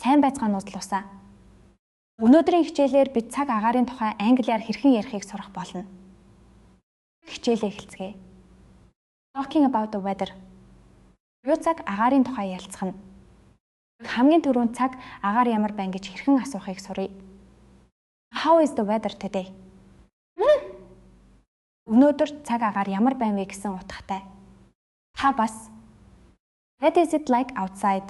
Сайн байцгаана уудлуусаа. Өнөөдрийн хичээлээр бид цаг агаарын тухай англиар хэрхэн ярихыг сурах болно. Хичээлээ эхэлцгээе. Talking about the weather. Юу цаг агаарын тухай ярилцах нь. Хамгийн түрүүнд цаг агаар ямар байна гэж хэрхэн асуухыг суръя. How is the weather today? Өнөөдөр цаг агаар ямар байна вэ гэсэн утгатай. Та бас What is it like outside?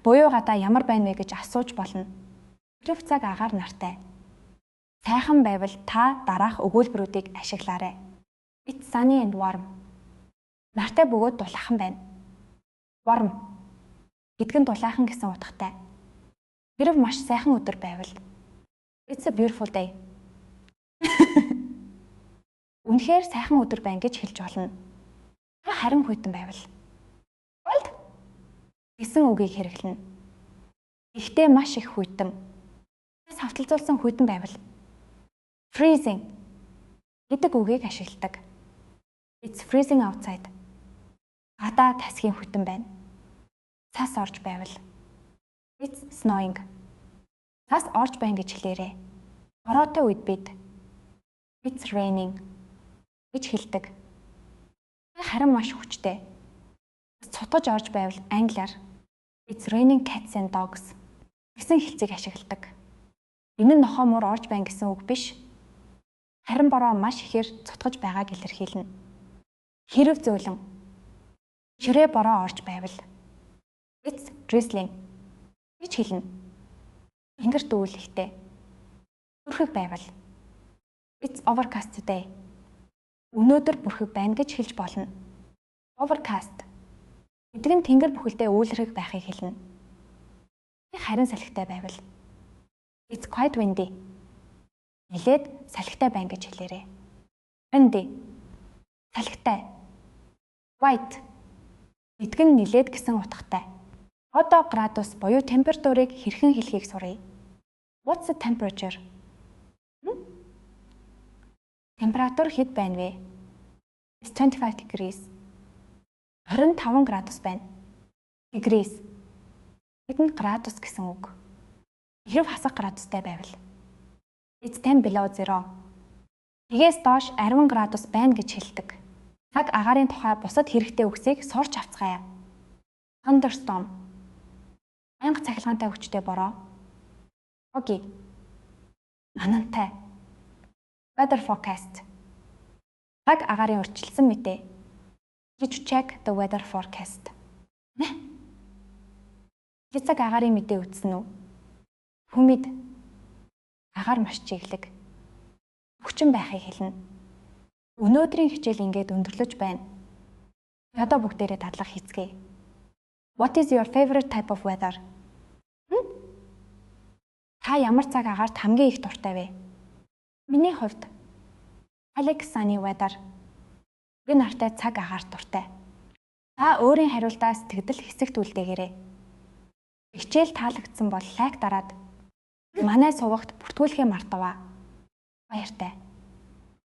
Буюу гадаа ямар байна вэ гэж асууж болно. Тэрв цаг агаар нартай. Сайхан байвал та дараах өгүүлбэрүүдийг ашиглаарай. It's sunny and warm. Нартай бөгөөд дулаахан байна. Warm гэдэг нь дулаахан гэсэн утгатай. Тэрв маш сайхан өдөр байвал It's a beautiful day. Үнэхээр сайхан өдөр байна гэж хэлж болно. Харин хүйтэн байвал Cold гэсэн үгийг хэрэглэнэ. Гэхдээ маш их хүйтэн. Савталзуулсан хүйтэн байвал Freezing гэдэг үгийг ашигладаг. It's freezing outside. Гадаа тасгийн хүйтэн байна. Цас орж байвал It's snowing. Цас орж байна гэж хэлээрэй. Ороотой үед бид It's raining гэж хэлдэг. Харин маш хүчтэй. Цутгаж орж байвал англиар It's raining cats and dogs гэсэн хэлцээг ашигладаг. Энэ нь нохоо муур орж байна гэсэн үг биш. Харин бороо маш ихээр цутгаж байгааг илэрхийлнэ. Хэрэг зөөлөн ширээ бороо орж байвал It's drizzling гэж хэлнэ. Тэнгэр дүүлэхтэй. Бүрхэг байвал It's overcast today. Өнөөдөр бүрхэг байна гэж хэлж болно. Overcast гэдэг нь тэнгэр бүхэлдээ үүлрэг байхыг хэлнэ. Харин салхитай байвал It's quite windy. Нилээд салхитай байна гэж хэлээрэй. Windy салхитай. White гэдэг нь нилээд гэсэн утгатай. Одоо градус буюу температурыг хэрхэн хэлхийг суръя. What's the temperature? Температур хэд байна вэ? It's 25 degrees. 25 градус байна. Degrees гэдэг нь градус гэсэн үг. Хэрв хасах градустай байвал It's 10 below zero. Тэгээс доош 10 градус байна гэж хэлдэг. Цаг агаарын тухай бусад хэрэгтэй үгсийг сурч авцгаая. Thunderstorm. Анги цахилгаантай хүчтэй бороо. Foggy. Анантай. Weather forecast. Цаг агаарын урьдчилсан мэдээ. Did you check the weather forecast? Цаг агаарын мэдээ үзсэн үү? Хүмид агаар маш чиглэг. Хүчин байхыг хэлнэ. Өнөөдрийн хичээл ингээд өндөрлөж байна. Одоо бүгдээрээ дадлага хийцгээе. What is your favorite type of weather? Та ямар цаг агаарт хамгийн их дуртай вэ? Миний хувьд I like sunny weather. Би нартай цаг агаарт дуртай. Та өөрийн хариултаа сэтгэл хэсэгт үлдээгээрэй. Хичээл таалагдсан бол лайк дараад манай сувагт бүртгүүлэхээ мартаваа. Баяртай.